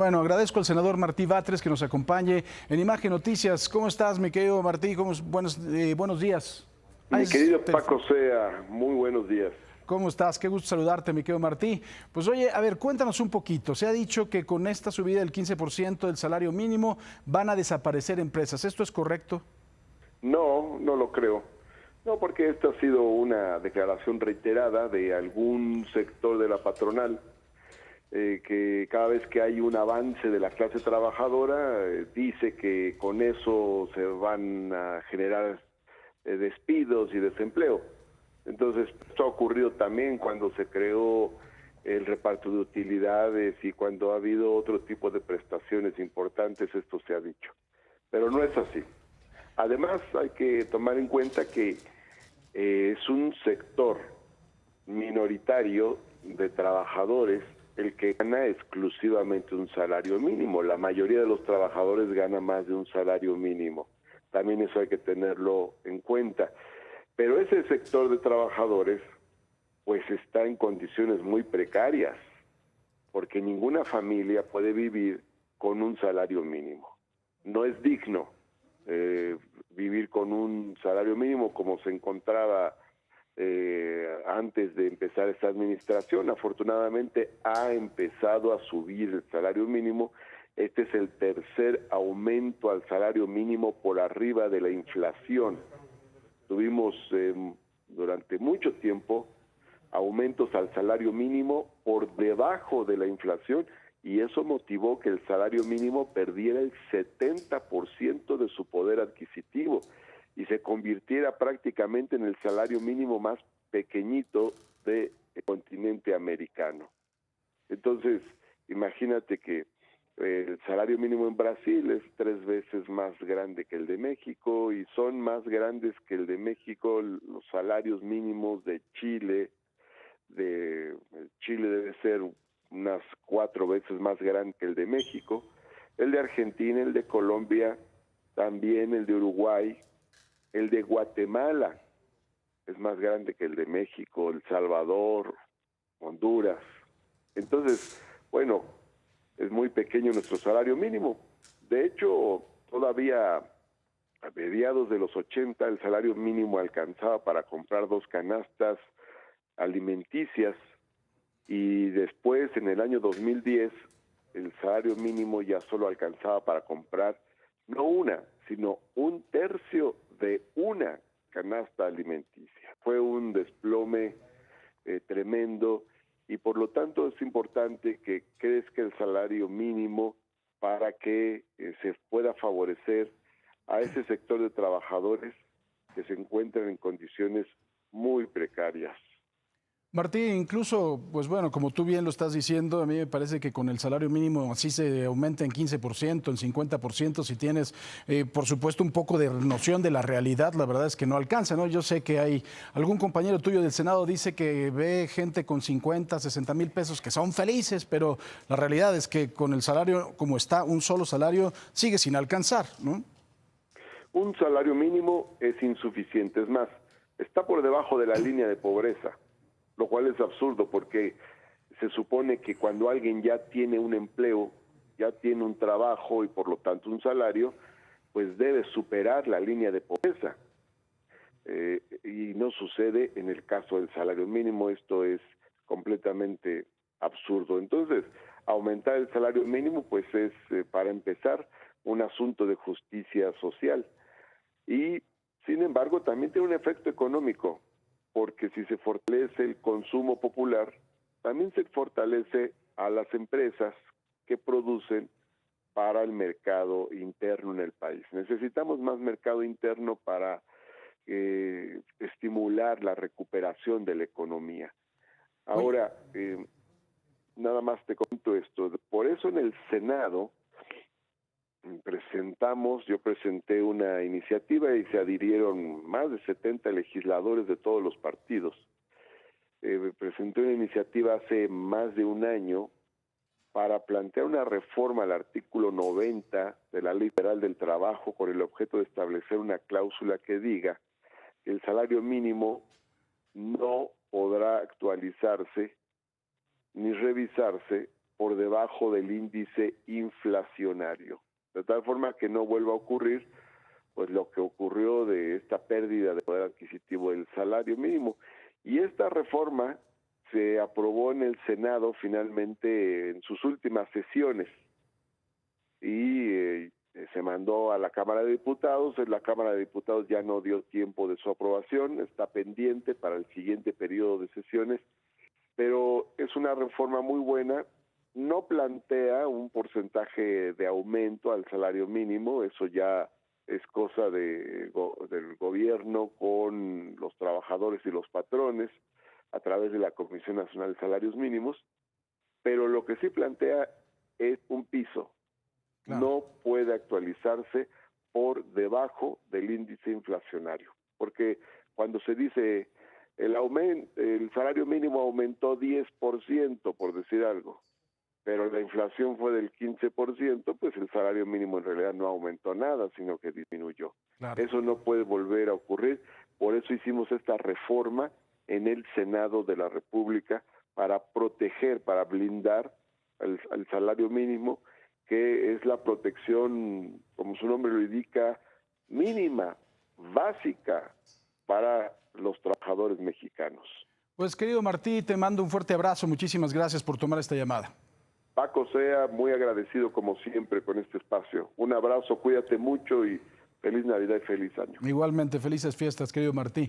Bueno, agradezco al senador Martí Batres que nos acompañe en Imagen Noticias. ¿Cómo estás, mi querido Martí? Buenos días. Mi querido Paco Sea, muy buenos días. ¿Cómo estás? Qué gusto saludarte, mi querido Martí. Pues oye, a ver, cuéntanos un poquito. Se ha dicho que con esta subida del 15% del salario mínimo van a desaparecer empresas. ¿Esto es correcto? No, no lo creo. No, porque esta ha sido una declaración reiterada de algún sector de la patronal, que cada vez que hay un avance de la clase trabajadora, dice que con eso se van a generar despidos y desempleo. Entonces, esto ha ocurrido también cuando se creó el reparto de utilidades y cuando ha habido otro tipo de prestaciones importantes, esto se ha dicho. Pero no es así. Además, hay que tomar en cuenta que es un sector minoritario de trabajadores el que gana exclusivamente un salario mínimo. La mayoría de los trabajadores gana más de un salario mínimo. También eso hay que tenerlo en cuenta. Pero ese sector de trabajadores pues está en condiciones muy precarias, porque ninguna familia puede vivir con un salario mínimo. No es digno vivir con un salario mínimo como se encontraba antes de empezar esta administración. Afortunadamente ha empezado a subir el salario mínimo. Este es el tercer aumento al salario mínimo por arriba de la inflación. Tuvimos durante mucho tiempo aumentos al salario mínimo por debajo de la inflación y eso motivó que el salario mínimo perdiera el 70% de su poder adquisitivo y se convirtiera prácticamente en el salario mínimo más pequeñito del continente americano. Entonces, imagínate que el salario mínimo en Brasil es 3 veces más grande que el de México y son más grandes que el de México los salarios mínimos de Chile. Chile debe ser unas 4 veces más grande que el de México, el de Argentina, el de Colombia, también el de Uruguay, el de Guatemala es más grande que el de México, El Salvador, Honduras. Entonces, bueno, es muy pequeño nuestro salario mínimo. De hecho, todavía a mediados de los 80 el salario mínimo alcanzaba para comprar 2 canastas alimenticias y después en el año 2010 el salario mínimo ya solo alcanzaba para comprar no una, sino 1/3 de una canasta alimenticia. Fue un desplome tremendo y por lo tanto es importante que crezca el salario mínimo para que se pueda favorecer a ese sector de trabajadores que se encuentran en condiciones muy precarias. Martí, incluso, pues bueno, como tú bien lo estás diciendo, a mí me parece que con el salario mínimo así se aumenta en 15%, en 50%, si tienes, por supuesto, un poco de noción de la realidad, la verdad es que no alcanza, ¿no? Yo sé que hay algún compañero tuyo del Senado dice que ve gente con 50, 60 mil pesos que son felices, pero la realidad es que con el salario como está, un solo salario sigue sin alcanzar, ¿no? Un salario mínimo es insuficiente, es más, está por debajo de la línea de pobreza, lo cual es absurdo porque se supone que cuando alguien ya tiene un empleo, ya tiene un trabajo y por lo tanto un salario, pues debe superar la línea de pobreza. Y no sucede en el caso del salario mínimo, esto es completamente absurdo. Entonces, aumentar el salario mínimo pues es, para empezar, un asunto de justicia social. Y, sin embargo, también tiene un efecto económico, porque si se fortalece el consumo popular, también se fortalece a las empresas que producen para el mercado interno en el país. Necesitamos más mercado interno para estimular la recuperación de la economía. Oye, Ahora, nada más te comento esto. Por eso en el Senado yo presenté una iniciativa y se adhirieron más de 70 legisladores de todos los partidos. Presenté una iniciativa hace más de un año para plantear una reforma al artículo 90 de la Ley Federal del Trabajo con el objeto de establecer una cláusula que diga que el salario mínimo no podrá actualizarse ni revisarse por debajo del índice inflacionario, de tal forma que no vuelva a ocurrir pues lo que ocurrió de esta pérdida de poder adquisitivo del salario mínimo. Y esta reforma se aprobó en el Senado finalmente en sus últimas sesiones y se mandó a la Cámara de Diputados. En la Cámara de Diputados ya no dio tiempo de su aprobación, está pendiente para el siguiente periodo de sesiones, pero es una reforma muy buena. No plantea un porcentaje de aumento al salario mínimo, eso ya es cosa del gobierno con los trabajadores y los patrones a través de la Comisión Nacional de Salarios Mínimos, pero lo que sí plantea es un piso. Claro. No puede actualizarse por debajo del índice inflacionario, porque cuando se dice el salario mínimo aumentó 10%, por decir algo, pero la inflación fue del 15%, pues el salario mínimo en realidad no aumentó nada, sino que disminuyó. Claro. Eso no puede volver a ocurrir, por eso hicimos esta reforma en el Senado de la República para proteger, para blindar al salario mínimo, que es la protección, como su nombre lo indica, mínima, básica para los trabajadores mexicanos. Pues querido Martí, te mando un fuerte abrazo, muchísimas gracias por tomar esta llamada. Paco Sea, muy agradecido como siempre con este espacio. Un abrazo, cuídate mucho y feliz Navidad y feliz año. Igualmente, felices fiestas, querido Martí.